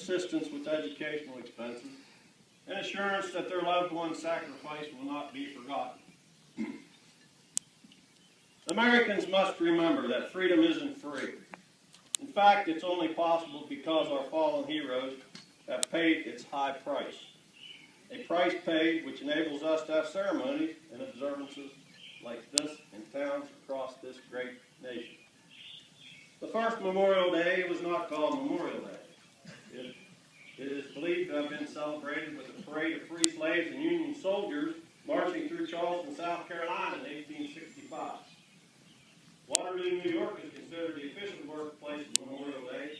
assistance with educational expenses, and assurance that their loved one's sacrifice will not be forgotten. Americans must remember that freedom isn't free. In fact, it's only possible because our fallen heroes have paid its high price. A price paid which enables us to have ceremonies and observances like this in towns across this great nation. The first Memorial Day was not called Memorial Day. It is believed to have been celebrated with a parade of free slaves and Union soldiers marching through Charleston, South Carolina in 1865. Waterloo, New York is considered the official birthplace of Memorial Day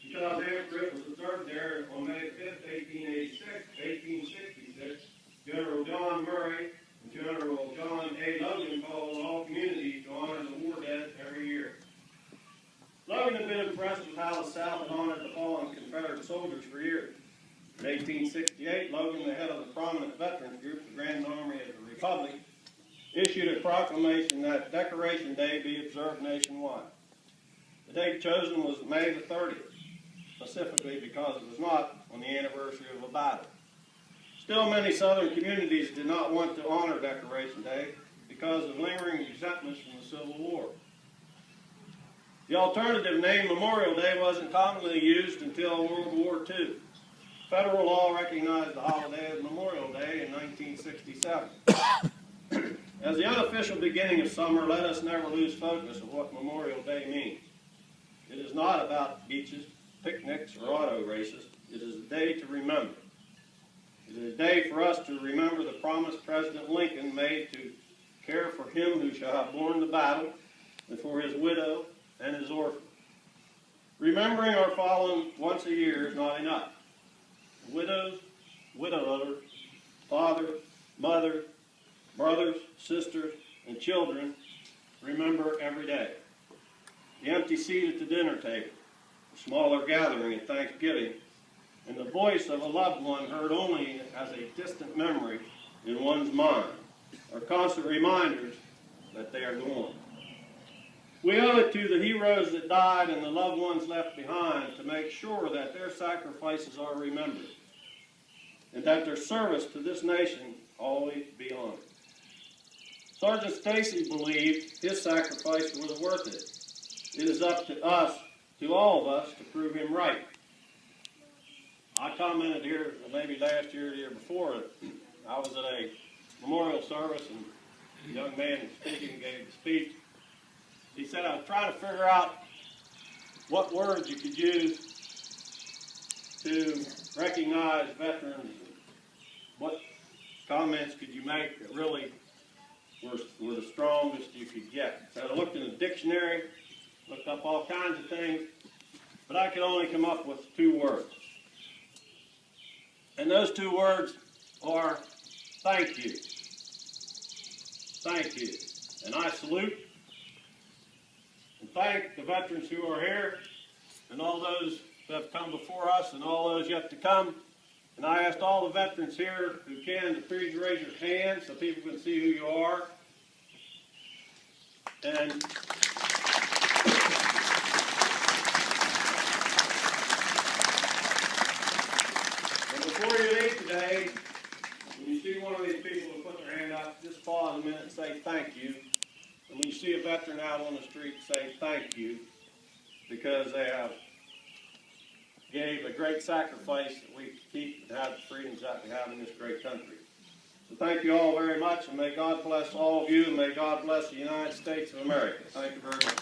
because after it was observed there on May 5, 1866, General John Murray and General John A. Logan called on all communities to honor the war dead every year. Logan had been impressed with how the South had honored the fallen Confederate soldiers for years. In 1868, Logan, the head of the prominent veterans group, the Grand Army of the Republic, issued a proclamation that Decoration Day be observed nationwide. The date chosen was May the 30th, specifically because it was not on the anniversary of a battle. Still, many Southern communities did not want to honor Decoration Day because of lingering resentments from the Civil War. The alternative name, Memorial Day, wasn't commonly used until World War II. Federal law recognized the holiday as Memorial Day in 1967. As the unofficial beginning of summer, let us never lose focus of what Memorial Day means. It is not about beaches, picnics, or auto races. It is a day to remember. It is a day for us to remember the promise President Lincoln made to care for him who shall have borne the battle, and for his widow and his orphan. Remembering our fallen once a year is not enough. Widows, widowers, father, mother, brothers, sisters, and children remember every day. The empty seat at the dinner table, the smaller gathering at Thanksgiving, and the voice of a loved one heard only as a distant memory in one's mind are constant reminders that they are gone. We owe it to the heroes that died and the loved ones left behind to make sure that their sacrifices are remembered and that their service to this nation always be honored. Sergeant Stacy believed his sacrifice was worth it. It is up to us, to all of us, to prove him right. I commented here, maybe last year or the year before, that I was at a memorial service and a young man speaking gave the speech. He said, I was trying to figure out what words you could use to recognize veterans and what comments could you make that really were the strongest you could get. So I looked in the dictionary, looked up all kinds of things, but I could only come up with 2 words. And those 2 words are thank you. Thank you. And I salute and thank the veterans who are here and all those who have come before us and all those yet to come. And I asked all the veterans here who can to please raise your hand so people can see who you are. And before you leave today, when you see one of these people who put their hand up, just pause a minute and say thank you. And when you see a veteran out on the street, say thank you, because they have gave a great sacrifice that we keep and have the freedoms that we have in this great country. So thank you all very much, and may God bless all of you, and may God bless the United States of America. Thank you very much.